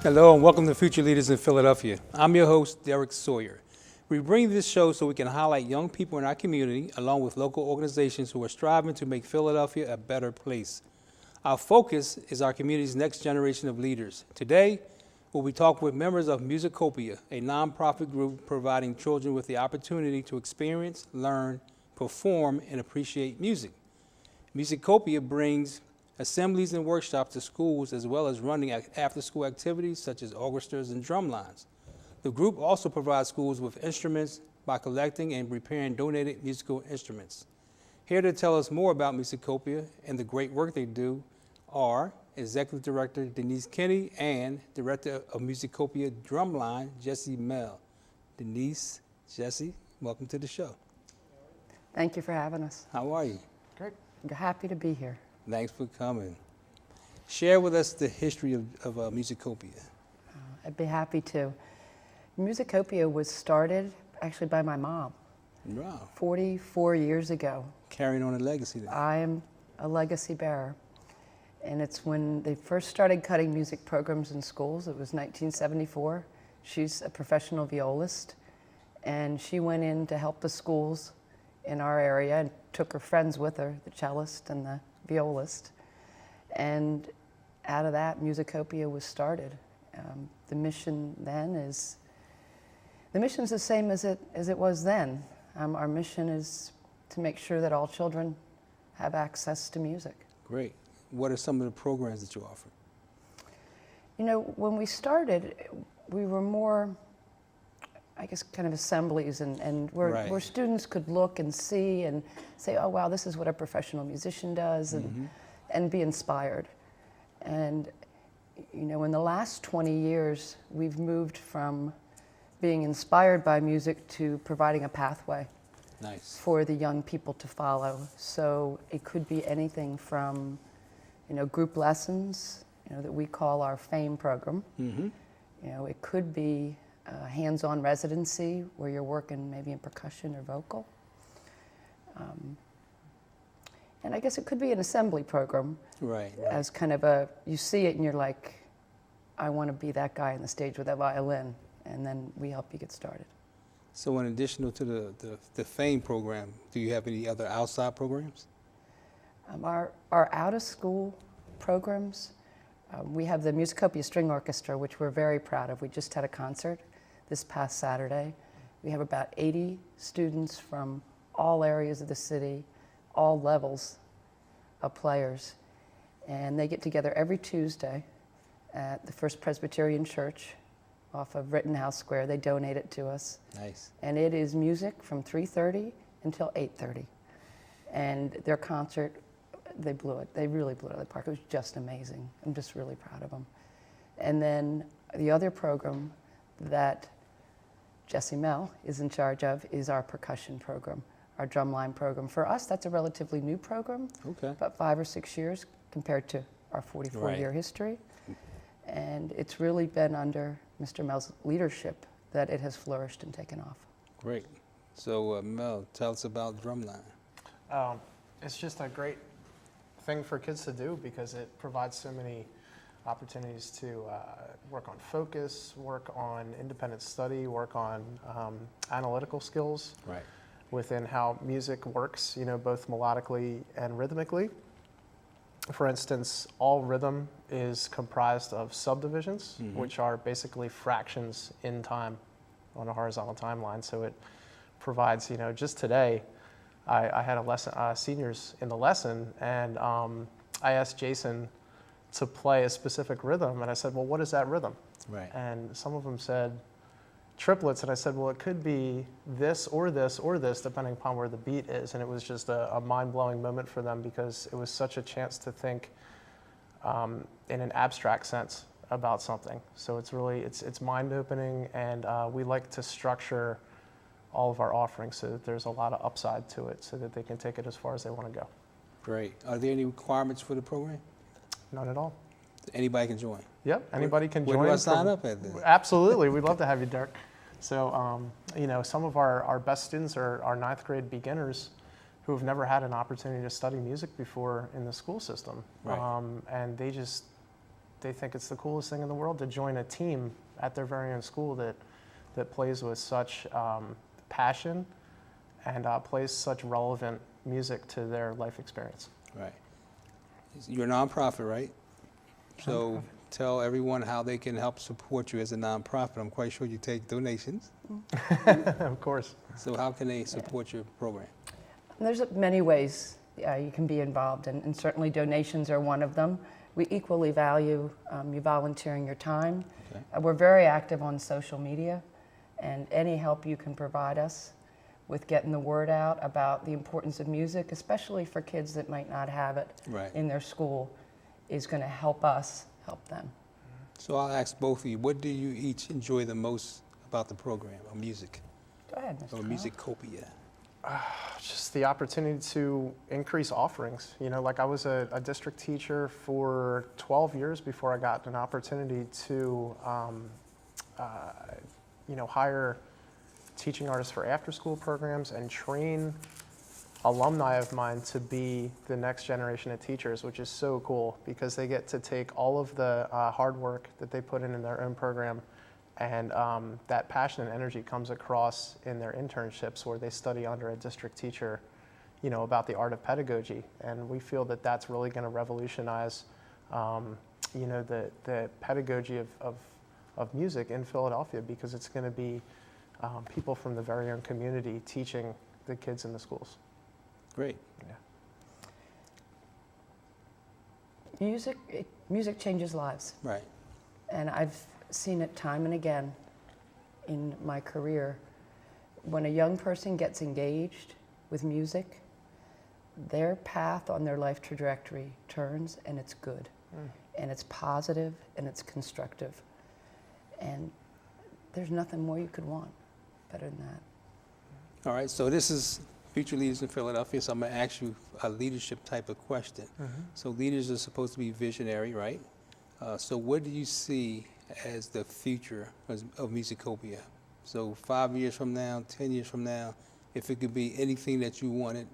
Hello and welcome to Future Leaders in Philadelphia. I'm your host, Derek Sawyer. We bring this show so we can highlight young people in our community along with local organizations who are striving to make Philadelphia a better place. Our focus is our community's next generation of leaders. Today, we'll be talking with members of Musicopia, a nonprofit group providing children with the opportunity to experience, learn, perform, and appreciate music. Musicopia brings assemblies and workshops to schools as well as running after-school activities such as orchestras and drum lines. The group also provides schools with instruments by collecting and repairing donated musical instruments. Here to tell us more about Musicopia and the great work they do are Executive Director Denise Kinney and Director of Musicopia Drumline, Jesse Mell. Denise, Jesse, welcome to the show. Thank you for having us. How are you? Great. I'm happy to be here. Thanks for coming. Share with us the history of Musicopia. I'd be happy to. Musicopia was started actually by my mom. Wow. 44 years ago. Carrying on a legacy then. I am a legacy bearer. And it's when they first started cutting music programs in schools. It was 1974. She's a professional violist. And she went in to help the schools in our area and took her friends with her, the cellist and the violist. And out of that, Musicopia was started. The mission then is, the mission's the same as it was then. Our mission is to make sure that all children have access to music. Great. What are some of the programs that you offer? You know, when we started, we were more, I guess, kind of assemblies and where students could look and see and say, oh, wow, this is what a professional musician does, and be inspired. And, you know, in the last 20 years, we've moved from being inspired by music to providing a pathway for the young people to follow. So it could be anything from, you know, group lessons, you know, that we call our FAME program. You know, it could be hands-on residency where you're working maybe in percussion or vocal. And I guess it could be an assembly program. Right. As kind of a, you see it and you're like, I want to be that guy on the stage with that violin. And then we help you get started. So in addition to the FAME program, do you have any other outside programs? Our out-of-school programs, we have the Musicopia String Orchestra, which we're very proud of. We just had a concert this past Saturday. We have about 80 students from all areas of the city, all levels of players. And they get together every Tuesday at the First Presbyterian Church off of Rittenhouse Square. They donate it to us. Nice. And it is music from 3:30 until 8:30. And their concert, they blew it. They really blew it out of the park. It was just amazing. I'm just really proud of them. And then the other program that Jesse Mell is in charge of is our percussion program, our drumline program. For us, that's a relatively new program, about 5 or 6 years compared to our 44-year history. And it's really been under Mr. Mell's leadership that it has flourished and taken off. Great. So Mel, tell us about drumline. It's just a great thing for kids to do because it provides so many opportunities to work on focus, work on independent study, work on analytical skills within how music works, you know, both melodically and rhythmically. For instance, all rhythm is comprised of subdivisions, which are basically fractions in time on a horizontal timeline. So it provides, you know, just today, I had a lesson, seniors in the lesson, and I asked Jason to play a specific rhythm, and I said, well, what is that rhythm? And some of them said triplets, and I said, well, it could be this or this or this, depending upon where the beat is. And it was just a mind-blowing moment for them because it was such a chance to think in an abstract sense about something. So it's really, it's mind-opening, and we like to structure all of our offerings so that there's a lot of upside to it so that they can take it as far as they want to go. Great. Are there any requirements for the program? Not at all. Anybody can join? Yep, anybody can join. Where do I sign up at then? Absolutely, we'd love to have you, Derek. So, you know, some of our best students are 9th grade beginners who have never had an opportunity to study music before in the school system. And they just they think it's the coolest thing in the world to join a team at their very own school that plays with such passion and plays such relevant music to their life experience. Right. You're a nonprofit, right? So tell everyone how they can help support you as a nonprofit. I'm quite sure you take donations. Of course. So how can they support your program? There's many ways you can be involved, and certainly donations are one of them. We equally value you volunteering your time. Okay. We're very active on social media, and any help you can provide us with getting the word out about the importance of music, especially for kids that might not have it Right. in their school, is going to help us help them. So I'll ask both of you, what do you each enjoy the most about the program, or music, Go ahead, Mr. or Kyle. Musicopia? Just the opportunity to increase offerings. You know, like I was a district teacher for 12 years before I got an opportunity to, hire teaching artists for after-school programs and train alumni of mine to be the next generation of teachers, which is so cool because they get to take all of the hard work that they put in their own program, and that passion and energy comes across in their internships where they study under a district teacher, you know, about the art of pedagogy. And we feel that that's really going to revolutionize, the pedagogy of music in Philadelphia, because it's going to be people from the very own community teaching the kids in the schools. Great. Yeah. Music changes lives. Right. And I've seen it time and again in my career. When a young person gets engaged with music, their path on their life trajectory turns, and it's good. And it's positive, and it's constructive. And there's nothing more you could want better than that. All right, so this is Future Leaders in Philadelphia, so I'm going to ask you a leadership type of question. So leaders are supposed to be visionary, right? So what do you see as the future of Musicopia? So 5 years from now, 10 years from now, if it could be anything that you wanted,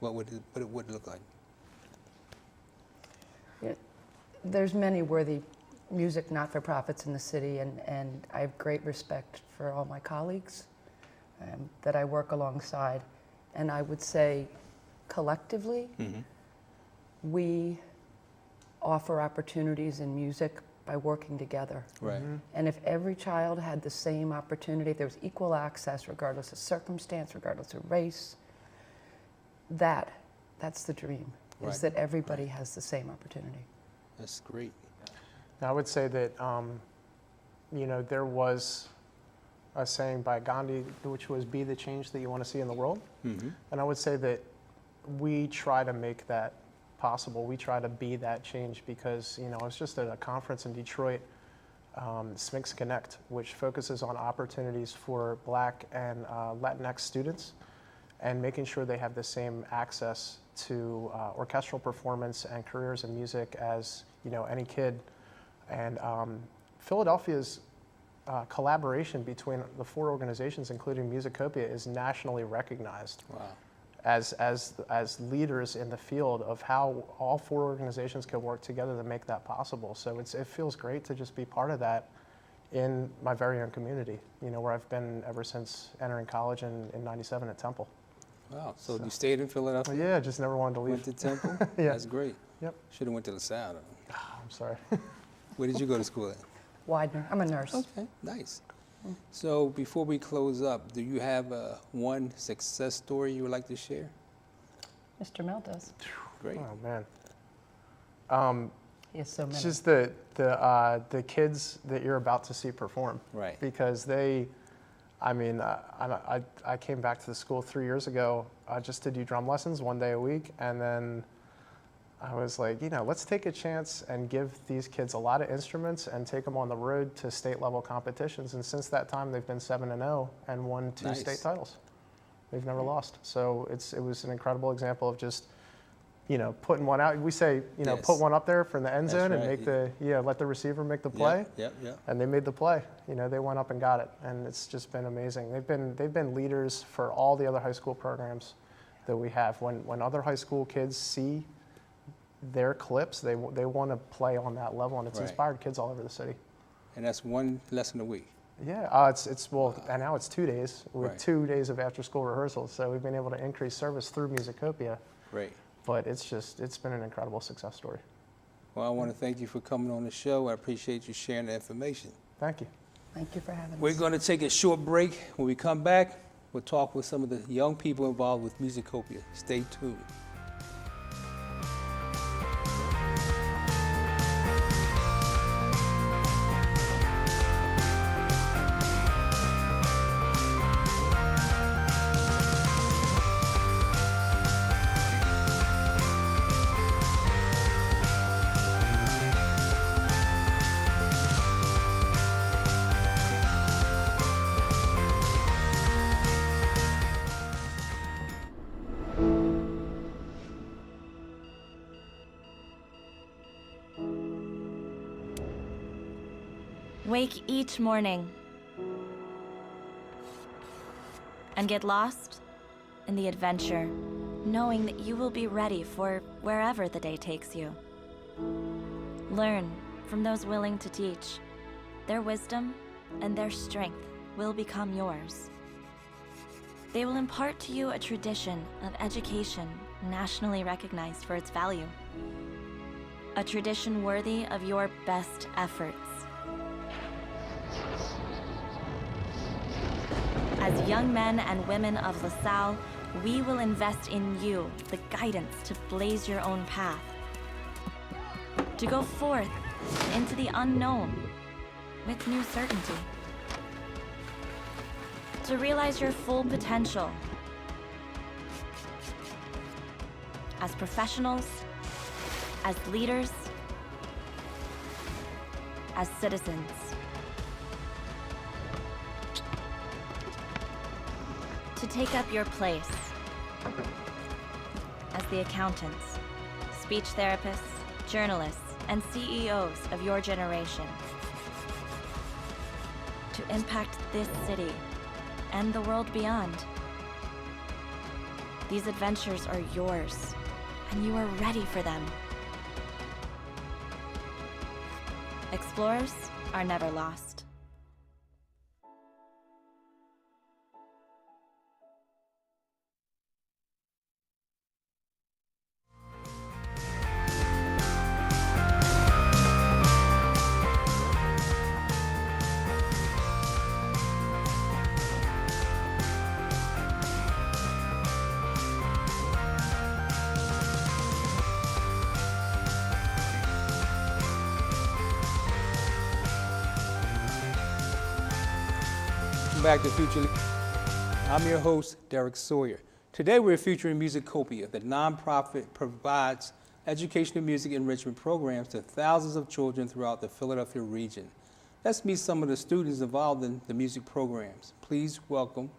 what would it look like? Yeah, there's many worthy music not-for-profits in the city, and I have great respect for all my colleagues that I work alongside. And I would say, collectively, we offer opportunities in music by working together. Right. And if every child had the same opportunity, if there was equal access regardless of circumstance, regardless of race, that's the dream, Right. is that everybody has the same opportunity. That's great. I would say that, there was a saying by Gandhi, which was, be the change that you want to see in the world. And I would say that we try to make that possible. We try to be that change because, I was just at a conference in Detroit, Sphinx Connect, which focuses on opportunities for Black and Latinx students and making sure they have the same access to orchestral performance and careers in music as, any kid. And Philadelphia's collaboration between the 4 organizations, including Musicopia, is nationally recognized. Wow. As leaders in the field of how all 4 organizations can work together to make that possible. So it feels great to just be part of that in my very own community, where I've been ever since entering college in '97 at Temple. Wow. So you stayed in Philadelphia? Yeah, just never wanted to leave. Went to Temple? Yeah. That's great. Yep. Should have went to LaSalle. I'm sorry. Where did you go to school at? Widener, I'm a nurse. Okay, nice. So before we close up, do you have one success story you would like to share? Mr. Mel does. Great. Oh man. He has so many. It's just the kids that you're about to see perform. Right. Because I came back to the school 3 years ago just to do drum lessons 1 day a week, and then I was like, let's take a chance and give these kids a lot of instruments and take them on the road to state level competitions. And since that time, they've been 7-0 and won 2 Nice. state titles. They've never lost. So it was an incredible example of just, putting one out. We say, Yes. put one up there for the end That's zone and right. let the receiver make the play. Yep. And they made the play. They went up and got it, and it's just been amazing. They've been leaders for all the other high school programs that we have. When other high school kids see their clips. They want to play on that level, and it's Right. inspired kids all over the city. And that's one lesson a week. Yeah, it's well, and now it's 2 days with Right. 2 days of after-school rehearsals. So we've been able to increase service through Musicopia, Great. but it's been an incredible success story. Well, I want to thank you for coming on the show. I appreciate you sharing the information. Thank you. Thank you for having us. We're going to take a short break. When we come back, we'll talk with some of the young people involved with Musicopia. Stay tuned. Wake each morning and get lost in the adventure, knowing that you will be ready for wherever the day takes you. Learn from those willing to teach. Their wisdom and their strength will become yours. They will impart to you a tradition of education nationally recognized for its value. A tradition worthy of your best efforts. As young men and women of LaSalle, we will invest in you the guidance to blaze your own path. To go forth into the unknown with new certainty. To realize your full potential as professionals, as leaders, as citizens. To take up your place as the accountants, speech therapists, journalists, and CEOs of your generation. To impact this city and the world beyond. These adventures are yours, and you are ready for them. Explorers are never lost. Welcome back to Future. I'm your host, Derek Sawyer. Today we're featuring Musicopia, the nonprofit provides educational music enrichment programs to thousands of children throughout the Philadelphia region. Let's meet some of the students involved in the music programs. Please welcome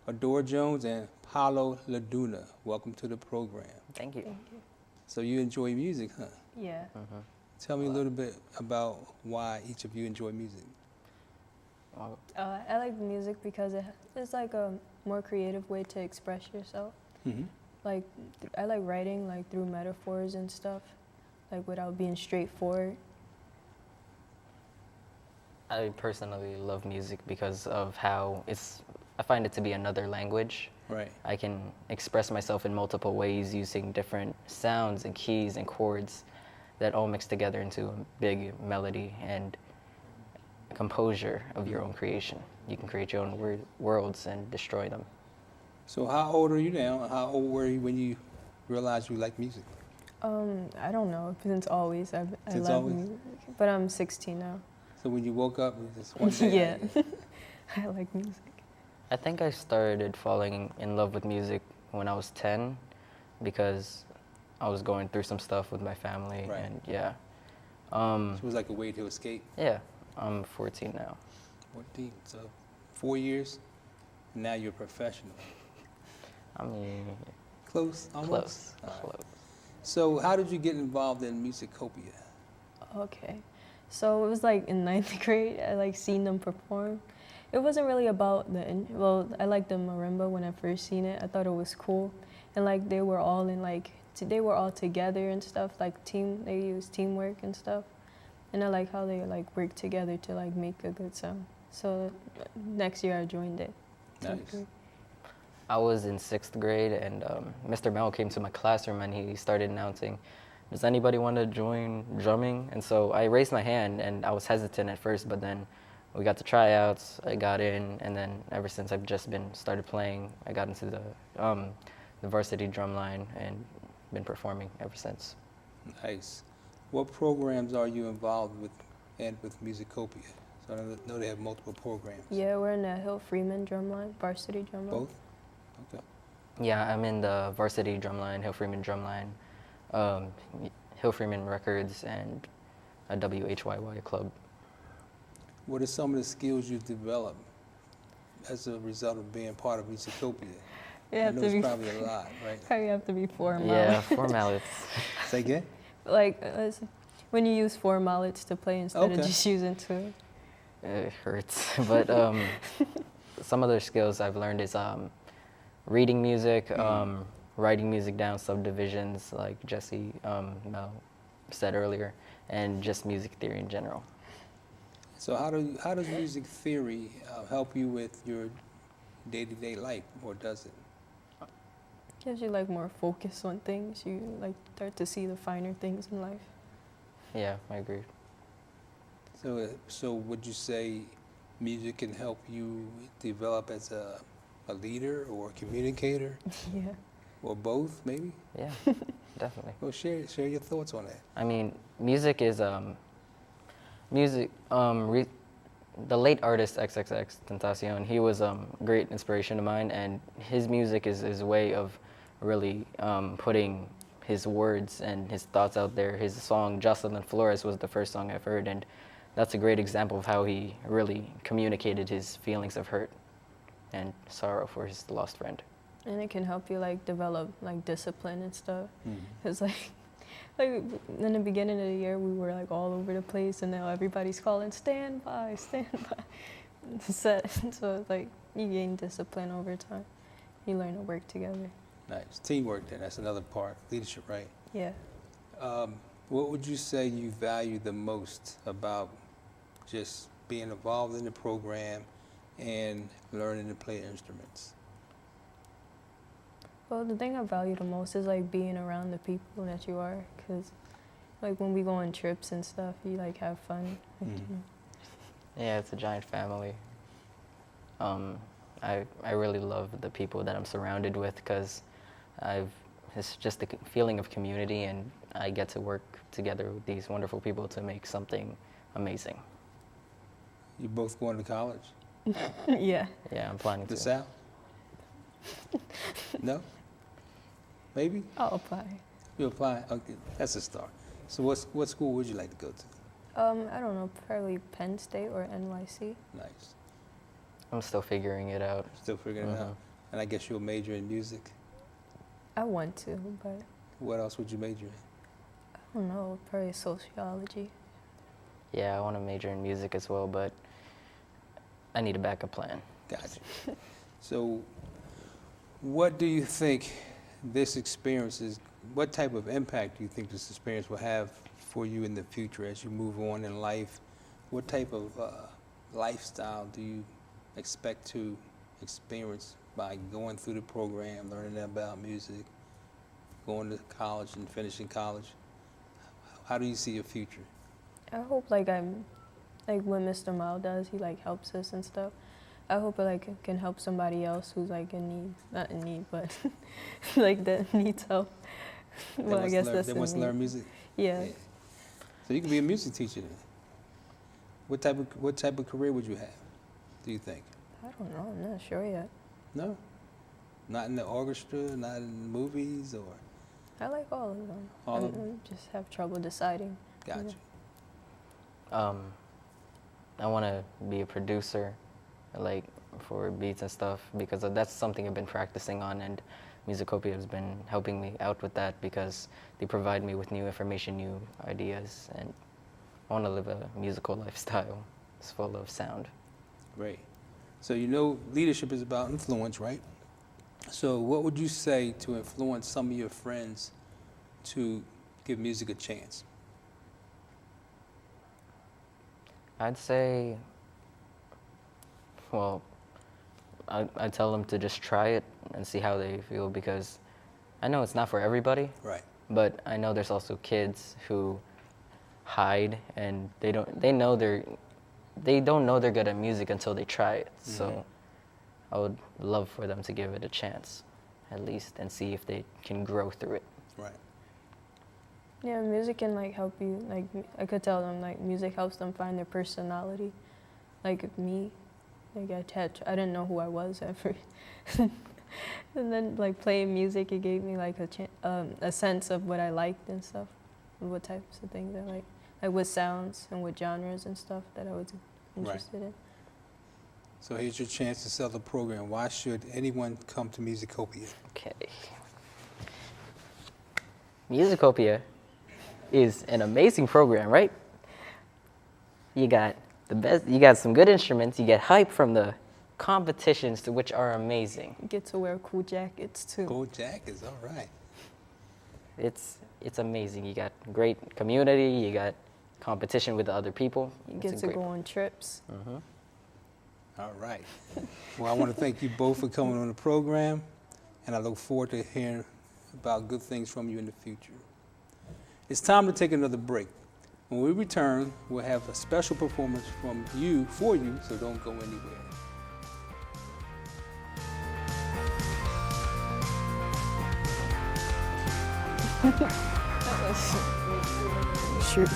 Adora Jones and Paulo Laduna. Welcome to the program. Thank you. So you enjoy music, huh? Yeah. Tell me a little bit about why each of you enjoy music. Well, I like music because it's like a more creative way to express yourself. Mm-hmm. Like, I like writing like through metaphors and stuff, like without being straightforward. I personally love music because of how I find it to be another language. Right. I can express myself in multiple ways using different sounds and keys and chords that all mix together into a big melody and composure of your own creation. You can create your own worlds and destroy them. So how old are you now? How old were you when you realized you like music? I don't know, since always. I Since love always? music, but I'm 16 now. So when you woke up, it was just one day. Yeah. I like music. I think I started falling in love with music when I was 10 because I was going through some stuff with my family. Right. And yeah. So it was like a way to escape. Yeah, I'm 14 now. 14, so 4 years, and now you're a professional. I mean, Close, almost? close, All right. close. So how did you get involved in Musicopia? Okay. So it was like in 9th grade, I like seen them perform. It wasn't really about I liked the marimba when I first seen it. I thought it was cool. And like they were all in like they were all together and stuff, like they use teamwork and stuff. And I like how they like work together to like make a good sound. So next year I joined it. Nice. I was in 6th grade, and Mr. Mel came to my classroom and he started announcing, does anybody want to join drumming? And so I raised my hand, and I was hesitant at first, but then we got to tryouts, I got in, and then ever since I've just started playing. I got into the varsity drum line and been performing ever since. Nice. What programs are you involved with Musicopia? So I know they have multiple programs. Yeah, we're in the Hill Freeman drum line, varsity drum line. Both? Okay. Yeah, I'm in the varsity drumline, Hill Freeman drumline, Hill Freeman Records, and a WHYY club. What are some of the skills you've developed as a result of being part of Musicopia? You I have know to it's be probably a lot, right? probably have to be formal. Yeah, 4 mallets. Say again? Like when you use 4 mallets to play instead of Okay. just using 2. It hurts, but some other skills I've learned is reading music, writing music down, subdivisions, like Jesse Mel said earlier, and just music theory in general. So how does music theory help you with your day-to-day life, or does it? Gives you like more focus on things. You like start to see the finer things in life. Yeah, I agree. So would you say music can help you develop as a leader or a communicator, Yeah. or both, maybe? Yeah, definitely. Well, share your thoughts on that. I mean, music is the late artist XXX Tentacion. He was great inspiration of mine, and his music is his way of really putting his words and his thoughts out there. His song Jocelyn Flores was the first song I've heard, and that's a great example of how he really communicated his feelings of hurt and sorrow for his lost friend. And it can help you like develop like discipline and stuff. Mhm. Cause like in the beginning of the year we were like all over the place, and now everybody's calling stand by. So it's like you gain discipline over time. You learn to work together. Nice. Teamwork then, that's another part. Leadership, right? Yeah. What would you say you value the most about just being involved in the program and learning to play instruments? Well, the thing I value the most is like being around the people that you are, cause like when we go on trips and stuff, you like have fun. Yeah, it's a giant family. I really love the people that I'm surrounded with, because it's just a feeling of community, and I get to work together with these wonderful people to make something amazing. You both going to college? Yeah. Yeah, I'm planning The to. South? No? Maybe? I'll apply. You apply? Okay, that's a start. So what school would you like to go to? I don't know, probably Penn State or NYC. Nice. I'm still figuring it out. Still figuring it out. And I guess you'll major in music. I want to, but What else would you major in? I don't know, probably sociology. Yeah, I want to major in music as well, but I need a backup plan. Gotcha. So what do you think this experience is, what type of impact do you think this experience will have for you in the future as you move on in life? What type of lifestyle do you expect to experience by going through the program, learning about music, going to college and finishing college? How do you see your future? I hope like I'm, like what Mr. Mile does, he like helps us and stuff. I hope I like can help somebody else who's like in need, not in need, but like that needs help. Well, I guess that's They in want to me. learn music? Yeah. So you could be a music teacher then. What type of career would you have, do you think? I don't know, I'm not sure yet. No? Not in the orchestra, not in movies, or? I like all of them. All of them? I just have trouble deciding. Gotcha. I want to be a producer, like for beats and stuff, because that's something I've been practicing on, and Musicopia has been helping me out with that because they provide me with new information, new ideas, and I want to live a musical lifestyle. It's full of sound. Great. So you know leadership is about influence, right? So what would you say to influence some of your friends to give music a chance? I'd say, well, I tell them to just try it and see how they feel, because I know it's not for everybody, Right. but I know there's also kids who hide and they don't know they're good at music until they try it. So I would love for them to give it a chance at least and see if they can grow through it. Right. Yeah, music can like help you. Like I could tell them like music helps them find their personality. Like me, like I didn't know who I was at first, and then like playing music, it gave me like a sense of what I liked and stuff, and what types of things I like what sounds and what genres and stuff that I was interested in. So here's your chance to sell the program. Why should anyone come to Musicopia? Okay. Musicopia is an amazing program, right? You got the best, you got some good instruments, you get hype from the competitions, to which are amazing. You get to wear cool jackets too. Gold jackets, all right. It's amazing. You got great community, you got competition with the other people. You get to go on trips. All right. Well, I want to thank you both for coming on the program, and I look forward to hearing about good things from you in the future. It's time to take another break. When we return, we'll have a special performance from you, for you, so don't go anywhere. Sure.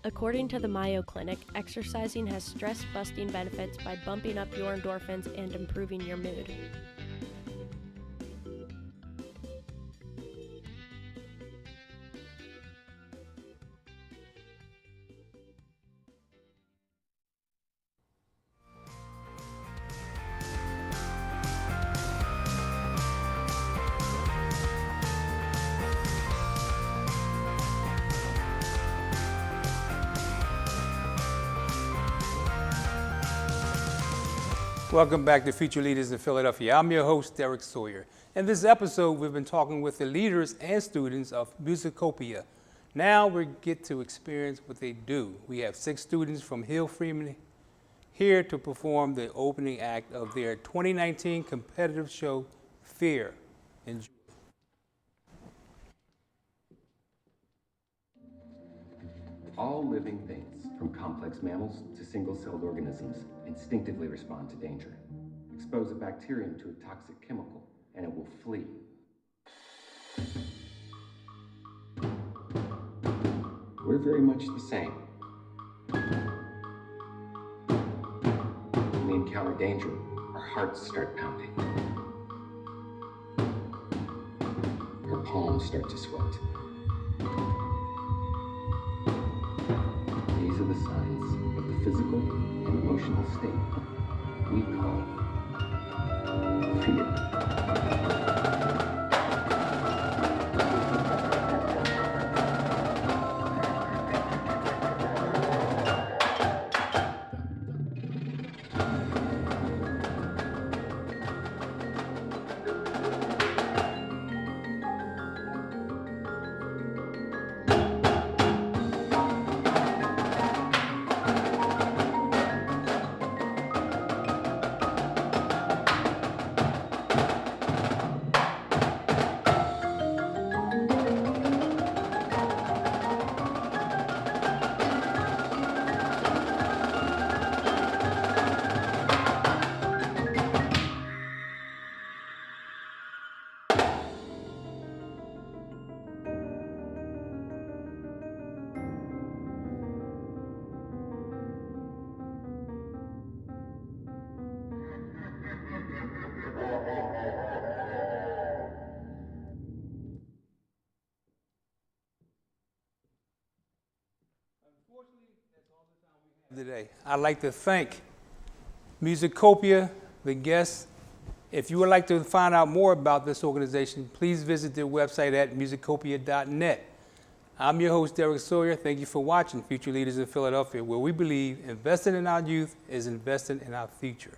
According to the Mayo Clinic, exercising has stress-busting benefits by bumping up your endorphins and improving your mood. Welcome back to Future Leaders in Philadelphia. I'm your host, Derek Sawyer. In this episode, we've been talking with the leaders and students of Musicopia. Now we get to experience what they do. We have 6 students from Hill Freeman here to perform the opening act of their 2019 competitive show, Fear. Enjoy. All living things, from complex mammals to single-celled organisms, instinctively respond to danger. Expose a bacterium to a toxic chemical, and it will flee. We're very much the same. When we encounter danger, our hearts start pounding. Our palms start to sweat. These are the signs of the physical and emotional state we call fear. Today, I'd like to thank Musicopia, the guests. If you would like to find out more about this organization, please visit their website at musicopia.net. I'm your host, Derek Sawyer. Thank you for watching Future Leaders in Philadelphia, where we believe investing in our youth is investing in our future.